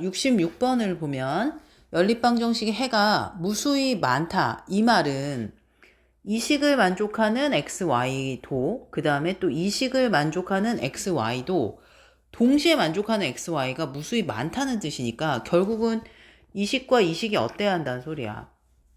66번을 보면 연립방정식의 해가 무수히 많다. 이 말은 이식을 만족하는 XY도 그 다음에 또 이식을 만족하는 XY도 동시에 만족하는 XY가 무수히 많다는 뜻이니까 결국은 이식과 이식이 어때야 한다는 소리야.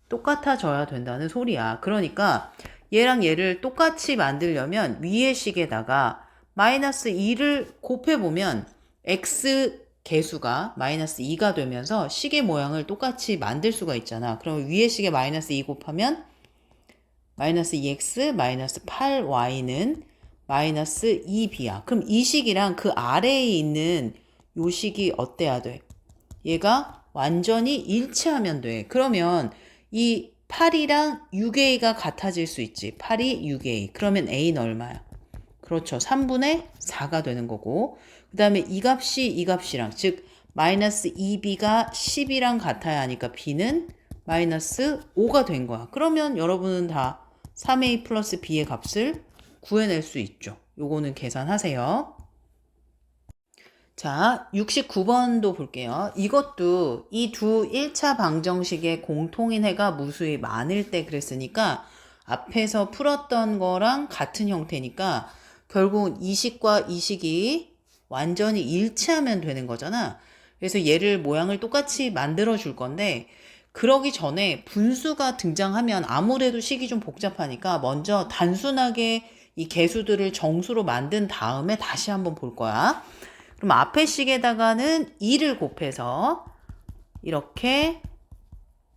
똑같아져야 된다는 소리야. 그러니까 얘랑 얘를 똑같이 만들려면 위의 식에다가 마이너스 2를 곱해보면 x 개수가 마이너스 2가 되면서 식의 모양을 똑같이 만들 수가 있잖아. 그럼 위의 식에 마이너스 2 곱하면 마이너스 2x 마이너스 8y는 마이너스 2b야. 그럼 이 식이랑 그 아래에 있는 요 식이 어때야 돼? 얘가 완전히 일치하면 돼. 그러면 이 8이랑 6a가 같아질 수 있지. 8이 6a. 그러면 a는 얼마야? 그렇죠. 3분의 4가 되는 거고 그 다음에 이 값이 이 값이랑 즉 마이너스 2b가 10이랑 같아야 하니까 b는 마이너스 5가 된 거야. 그러면 여러분은 다 3a 플러스 b의 값을 구해낼 수 있죠. 요거는 계산하세요. 자, 69번도 볼게요. 이것도 이 두 1차 방정식의 공통인 해가 무수히 많을 때 그랬으니까 앞에서 풀었던 거랑 같은 형태니까 결국은 이 식과 이 식이 완전히 일치하면 되는 거잖아. 그래서 얘를 모양을 똑같이 만들어 줄 건데 그러기 전에 분수가 등장하면 아무래도 식이 좀 복잡하니까 먼저 단순하게 이 개수들을 정수로 만든 다음에 다시 한번 볼 거야. 그럼 앞에 식에다가는 2를 곱해서 이렇게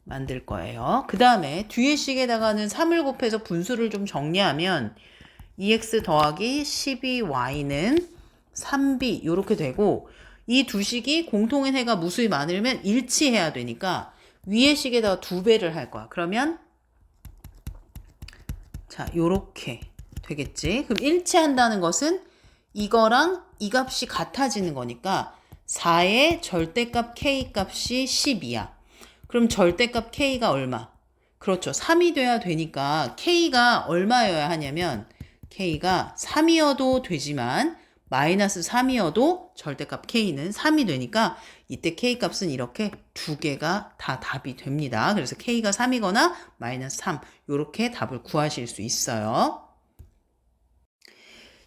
만들 거예요. 그 다음에 뒤에 식에다가는 3을 곱해서 분수를 좀 정리하면 2x 더하기 12y는 3b 이렇게 되고 이 두 식이 공통인 해가 무수히 많으면 일치해야 되니까 위의 식에다가 2배를 할 거야. 그러면 자 요렇게 되겠지. 그럼 일치한다는 것은 이거랑 이 값이 같아지는 거니까 4의 절대값 k 값이 10이야. 그럼 절대값 k가 얼마? 그렇죠. 3이 돼야 되니까 k가 얼마여야 하냐면 k가 3이어도 되지만 마이너스 3이어도 절대값 k는 3이 되니까 이때 k 값은 이렇게 두 개가 다 답이 됩니다. 그래서 k가 3이거나 마이너스 3 이렇게 답을 구하실 수 있어요.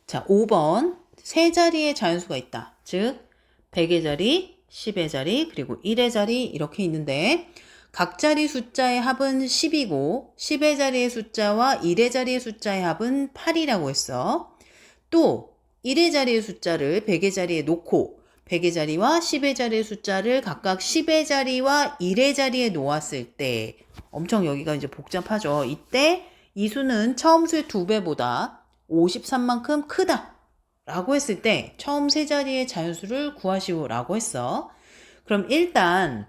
자, 5번 세 자리의 자연수가 있다. 즉 100의 자리, 10의 자리, 그리고 1의 자리 이렇게 있는데 각 자리 숫자의 합은 10이고 10의 자리의 숫자와 1의 자리의 숫자의 합은 8이라고 했어. 또 1의 자리의 숫자를 100의 자리에 놓고 100의 자리와 10의 자리의 숫자를 각각 10의 자리와 1의 자리에 놓았을 때 엄청 여기가 이제 복잡하죠. 이때 이 수는 처음 수의 2배보다 53만큼 크다 라고 했을 때 처음 세 자리의 자연수를 구하시오 라고 했어. 그럼 일단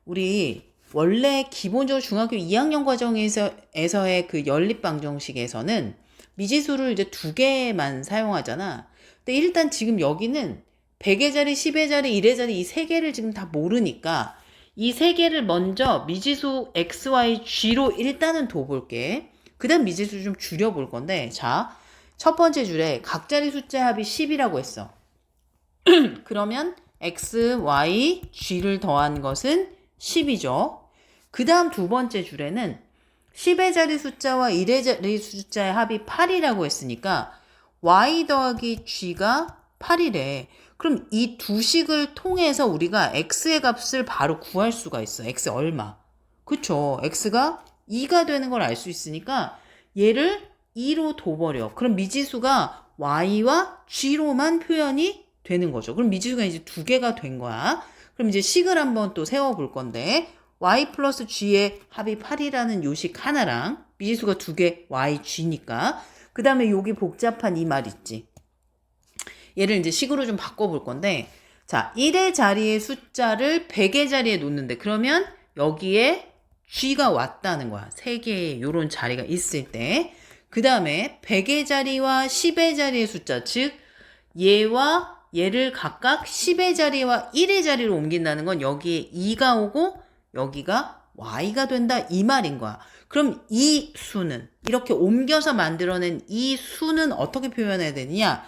우리 원래 기본적으로 중학교 2학년 과정에서의 그 연립방정식에서는 미지수를 이제 2개만 사용하잖아. 근데 일단 지금 여기는 100의 자리, 10의 자리, 1의 자리 이 세 개를 지금 다 모르니까 이 세 개를 먼저 미지수 x, y, g로 일단은 둬볼게. 그 다음 미지수 좀 줄여볼 건데 자, 첫 번째 줄에 각 자리 숫자 합이 10이라고 했어. 그러면 x, y, g를 더한 것은 10이죠. 그 다음 두 번째 줄에는 10의 자리 숫자와 1의 자리 숫자의 합이 8이라고 했으니까 y 더하기 g가 8이래. 그럼 이 두 식을 통해서 우리가 x의 값을 바로 구할 수가 있어. x 얼마? 그쵸? x가 2가 되는 걸 알 수 있으니까 얘를 2로 둬버려. 그럼 미지수가 y와 g로만 표현이 되는 거죠. 그럼 미지수가 이제 두 개가 된 거야. 그럼 이제 식을 한번 또 세워볼 건데 y 플러스 g의 합이 8이라는 요식 하나랑 미지수가 두 개 y, g니까 그 다음에 여기 복잡한 이 말 있지. 얘를 이제 식으로 좀 바꿔볼 건데 자 1의 자리의 숫자를 100의 자리에 놓는데 그러면 여기에 g가 왔다는 거야. 3개의 요런 자리가 있을 때 그 다음에 100의 자리와 10의 자리의 숫자 즉 얘와 얘를 각각 10의 자리와 1의 자리로 옮긴다는 건 여기에 2가 오고 여기가 y가 된다 이 말인 거야. 그럼 이 수는 이렇게 옮겨서 만들어낸 이 수는 어떻게 표현해야 되느냐?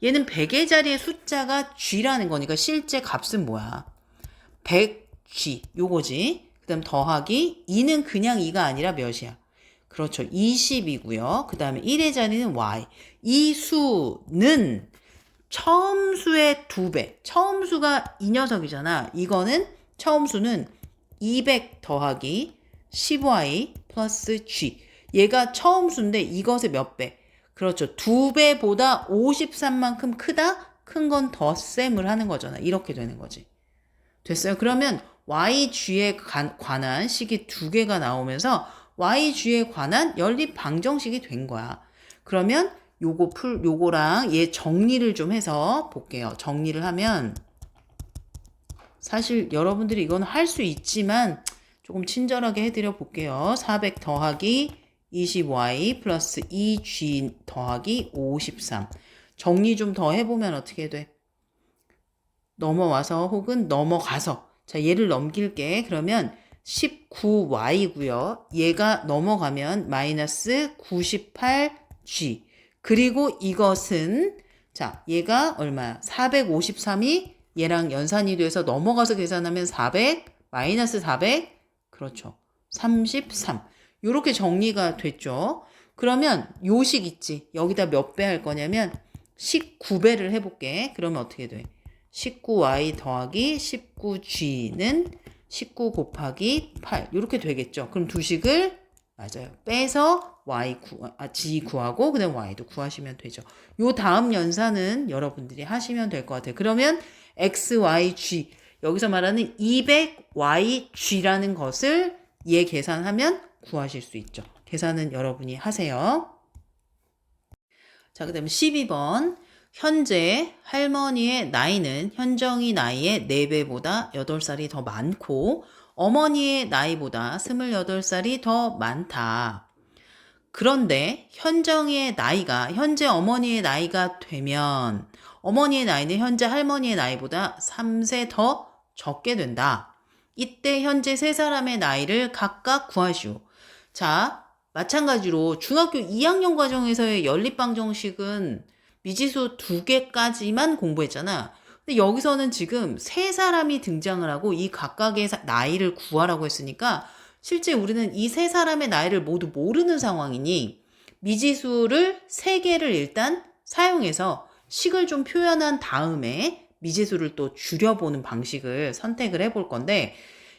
얘는 100의 자리의 숫자가 g라는 거니까 실제 값은 뭐야? 100G 요거지. 그 다음 더하기 2는 그냥 2가 아니라 몇이야? 그렇죠. 20이고요. 그 다음에 1의 자리는 y. 이 수는 처음 수의 2배. 처음 수가 이 녀석이잖아. 이거는 처음 수는 200 더하기 10y 플러스 g. 얘가 처음 수인데 이것의 몇 배? 그렇죠. 2배보다 53만큼 크다? 큰 건 덧셈을 하는 거잖아. 이렇게 되는 거지. 됐어요? 그러면 YG에 관한 식이 2개가 나오면서 YG에 관한 연립 방정식이 된 거야. 그러면 요거랑 얘 정리를 좀 해서 볼게요. 정리를 하면 사실 여러분들이 이건 할 수 있지만 조금 친절하게 해드려 볼게요. 400 더하기 20y 플러스 2g 더하기 53. 정리 좀 더 해보면 어떻게 돼? 넘어와서 혹은 넘어가서. 자, 얘를 넘길게. 그러면 19y고요. 얘가 넘어가면 마이너스 98g. 그리고 이것은 자, 얘가 얼마야? 453이 얘랑 연산이 돼서 넘어가서 계산하면 400 마이너스 400 그렇죠. 33. 요렇게 정리가 됐죠. 그러면 요식 있지. 여기다 몇 배 할 거냐면 19배를 해볼게. 그러면 어떻게 돼? 19y 더하기 19g는 19 곱하기 8 이렇게 되겠죠. 그럼 두 식을 맞아요. 빼서 g 구하고 그다음 y도 구하시면 되죠. 요 다음 연산은 여러분들이 하시면 될 것 같아요. 그러면 x, y, g 여기서 말하는 200yg라는 것을 얘 계산하면 구하실 수 있죠. 계산은 여러분이 하세요. 자, 그 다음에 12번. 현재 할머니의 나이는 현정이 나이의 4배보다 8살이 더 많고 어머니의 나이보다 28살이 더 많다. 그런데 현정이의 나이가 현재 어머니의 나이가 되면 어머니의 나이는 현재 할머니의 나이보다 3세 더 적게 된다. 이때 현재 세 사람의 나이를 각각 구하시오. 자, 마찬가지로 중학교 2학년 과정에서의 연립방정식은 미지수 2개까지만 공부했잖아. 근데 여기서는 지금 세 사람이 등장을 하고 이 각각의 나이를 구하라고 했으니까 실제 우리는 이 세 사람의 나이를 모두 모르는 상황이니 미지수를 3개를 일단 사용해서 식을 좀 표현한 다음에 미지수를 또 줄여보는 방식을 선택을 해볼 건데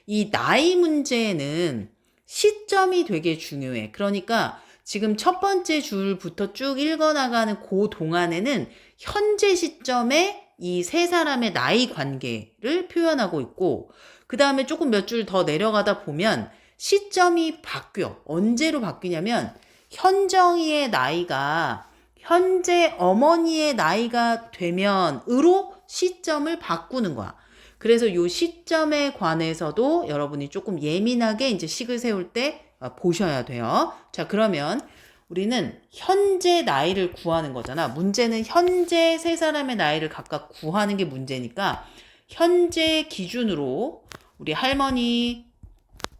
이 나이 문제는 시점이 되게 중요해. 그러니까 지금 첫 번째 줄부터 쭉 읽어나가는 그 동안에는 현재 시점에 이 세 사람의 나이 관계를 표현하고 있고 그 다음에 조금 몇 줄 더 내려가다 보면 시점이 바뀌어. 언제로 바뀌냐면 현정이의 나이가 현재 어머니의 나이가 되면으로 시점을 바꾸는 거야. 그래서 이 시점에 관해서도 여러분이 조금 예민하게 이제 식을 세울 때 보셔야 돼요. 자, 그러면 우리는 현재 나이를 구하는 거잖아. 문제는 현재 세 사람의 나이를 각각 구하는 게 문제니까 현재 기준으로 우리 할머니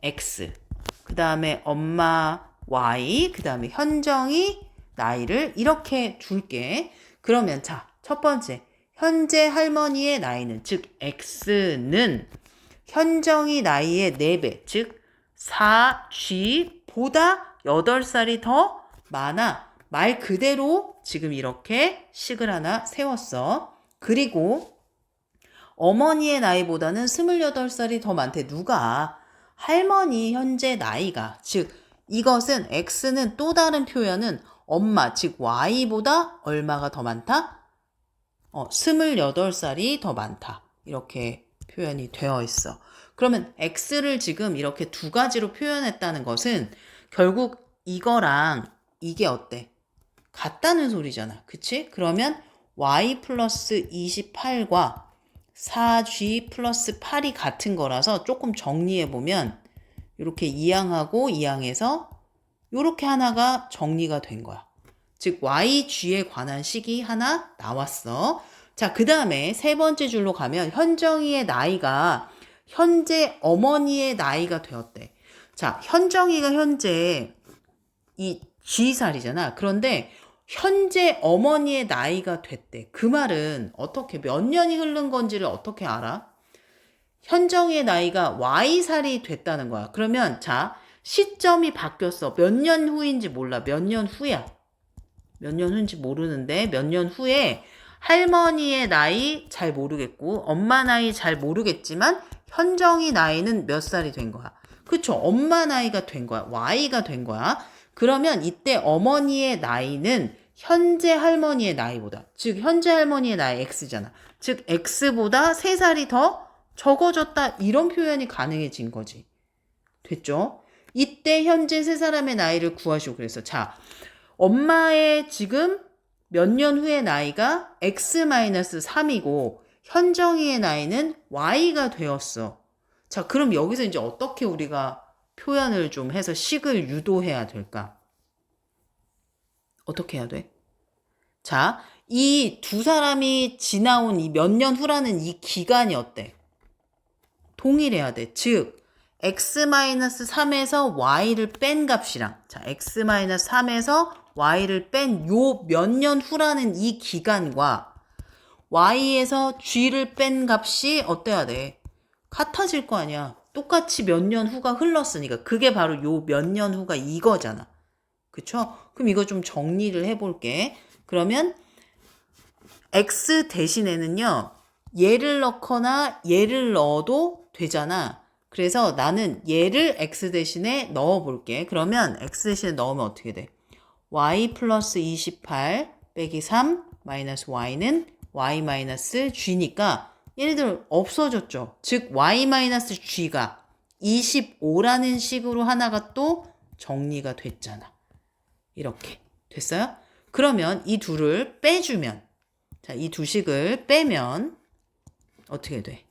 X, 그 다음에 엄마 Y, 그 다음에 현정이 나이를 이렇게 둘게. 그러면 자, 첫 번째 현재 할머니의 나이는 즉 X는 현정이 나이의 4배 즉 4G보다 8살이 더 많아. 말 그대로 지금 이렇게 식을 하나 세웠어. 그리고 어머니의 나이보다는 28살이 더 많대. 누가? 할머니 현재 나이가. 즉 이것은 X는 또 다른 표현은 엄마 즉 Y보다 얼마가 더 많다? 28살이 더 많다. 이렇게 표현이 되어 있어. 그러면 X를 지금 이렇게 두 가지로 표현했다는 것은 결국 이거랑 이게 어때? 같다는 소리잖아. 그치? 그러면 Y 플러스 28과 4G 플러스 8이 같은 거라서 조금 정리해보면 이렇게 이항하고 이항해서 이렇게 하나가 정리가 된 거야. 즉 YG에 관한 식이 하나 나왔어. 자, 그 다음에 세 번째 줄로 가면 현정이의 나이가 현재 어머니의 나이가 되었대. 자, 현정이가 현재 이 G살이잖아. 그런데 현재 어머니의 나이가 됐대. 그 말은 어떻게 몇 년이 흐른 건지를 어떻게 알아? 현정이의 나이가 Y살이 됐다는 거야. 그러면 자, 시점이 바뀌었어. 몇 년 후인지 몰라. 몇 년 후야. 몇 년 후인지 모르는데 몇 년 후에 할머니의 나이 잘 모르겠고 엄마 나이 잘 모르겠지만 현정이 나이는 몇 살이 된 거야. 그쵸? 엄마 나이가 된 거야. Y가 된 거야. 그러면 이때 어머니의 나이는 현재 할머니의 나이보다, 즉 현재 할머니의 나이 X잖아. 즉 X보다 3살이 더 적어졌다. 이런 표현이 가능해진 거지. 됐죠? 이때 현재 세 사람의 나이를 구하시오. 그래서 자, 엄마의 지금 몇 년 후의 나이가 X-3이고 현정이의 나이는 Y가 되었어. 자, 그럼 여기서 이제 어떻게 우리가 표현을 좀 해서 식을 유도해야 될까? 어떻게 해야 돼? 자, 이 두 사람이 지나온 이 몇 년 후라는 이 기간이 어때? 동일해야 돼. 즉, x-3에서 y를 뺀 값이랑, 자, x-3에서 y를 뺀 요 몇 년 후라는 이 기간과 y에서 g를 뺀 값이 어때야 돼? 같아질 거 아니야. 똑같이 몇 년 후가 흘렀으니까. 그게 바로 요 몇 년 후가 이거잖아. 그쵸? 그럼 이거 좀 정리를 해볼게. 그러면 x 대신에는요, 얘를 넣거나 얘를 넣어도 되잖아. 그래서 나는 얘를 x 대신에 넣어볼게. 그러면 x 대신에 넣으면 어떻게 돼? y 플러스 28 빼기 3 마이너스 y는 y 마이너스 g니까 얘네들 없어졌죠. 즉 y 마이너스 g가 25라는 식으로 하나가 또 정리가 됐잖아. 이렇게 됐어요? 그러면 이 둘을 빼주면, 자, 이 두 식을 빼면 어떻게 돼?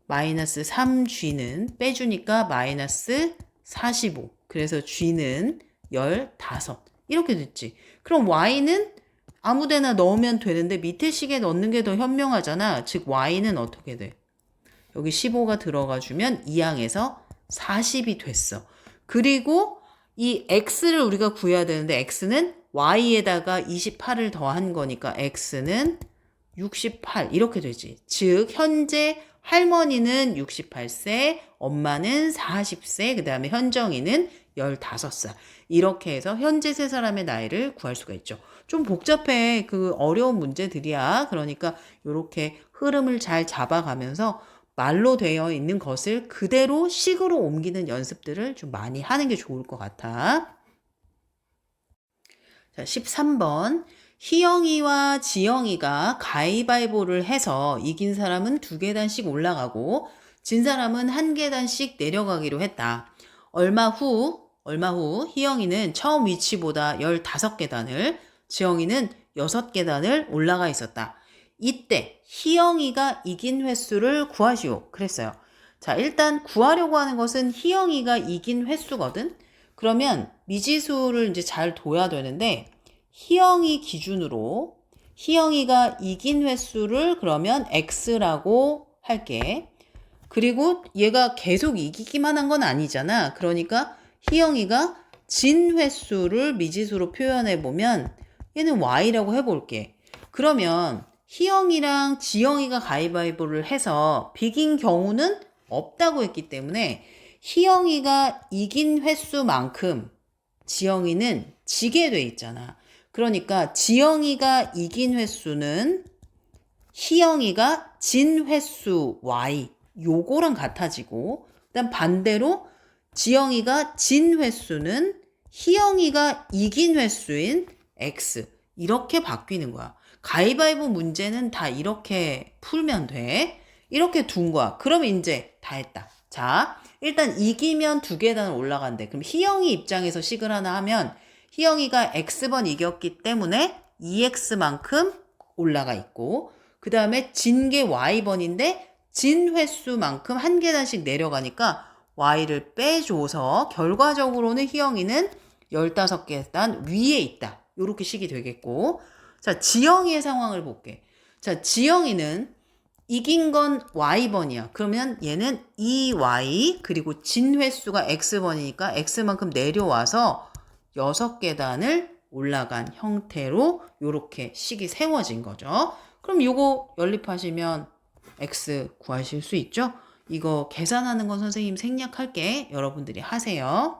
마이너스 3g는 빼주니까 마이너스 45. 그래서 g는 15. 이렇게 됐지. 그럼 y는 아무데나 넣으면 되는데 밑에 식에 넣는 게 더 현명하잖아. 즉 y는 어떻게 돼? 여기 15가 들어가주면 2항에서 40이 됐어. 그리고 이 x를 우리가 구해야 되는데 x는 y에다가 28을 더한 거니까 x는 68 이렇게 되지. 즉 현재 할머니는 68세, 엄마는 40세, 그 다음에 현정이는 15살. 이렇게 해서 현재 세 사람의 나이를 구할 수가 있죠. 좀 복잡해. 그 어려운 문제들이야. 그러니까 이렇게 흐름을 잘 잡아가면서 말로 되어 있는 것을 그대로 식으로 옮기는 연습들을 좀 많이 하는 게 좋을 것 같아. 자, 13번. 희영이와 지영이가 가위바위보를 해서 이긴 사람은 2계단씩 올라가고 진 사람은 1계단씩 내려가기로 했다. 얼마 후 희영이는 처음 위치보다 15계단을, 지영이는 6계단을 올라가 있었다. 이때 희영이가 이긴 횟수를 구하시오. 그랬어요. 자, 일단 구하려고 하는 것은 희영이가 이긴 횟수거든. 그러면 미지수를 이제 잘 둬야 되는데 희영이 기준으로 희영이가 이긴 횟수를 그러면 x라고 할게. 그리고 얘가 계속 이기기만 한 건 아니잖아. 그러니까 희영이가 진 횟수를 미지수로 표현해 보면 얘는 y라고 해볼게. 그러면 희영이랑 지영이가 가위바위보를 해서 비긴 경우는 없다고 했기 때문에 희영이가 이긴 횟수만큼 지영이는 지게 돼 있잖아. 그러니까 지영이가 이긴 횟수는 희영이가 진 횟수 y 요거랑 같아지고, 그다음 반대로 지영이가 진 횟수는 희영이가 이긴 횟수인 x 이렇게 바뀌는 거야. 가위바위보 문제는 다 이렇게 풀면 돼. 이렇게 둔 거야. 그러면 이제 다 했다. 자, 일단 이기면 2계단 올라간대. 그럼 희영이 입장에서 식을 하나 하면 희영이가 x번 이겼기 때문에 2x만큼 올라가 있고, 그 다음에 진 게 y번인데 진 횟수만큼 1계단씩 내려가니까 y를 빼줘서 결과적으로는 희영이는 15계단 위에 있다. 이렇게 식이 되겠고, 자, 지영이의 상황을 볼게. 자, 지영이는 이긴 건 y번이야. 그러면 얘는 2y 그리고 진 횟수가 x번이니까 x만큼 내려와서 6계단을 올라간 형태로 이렇게 식이 세워진 거죠. 그럼 요거 연립하시면 x 구하실 수 있죠? 이거 계산하는 건 선생님 생략할게. 여러분들이 하세요.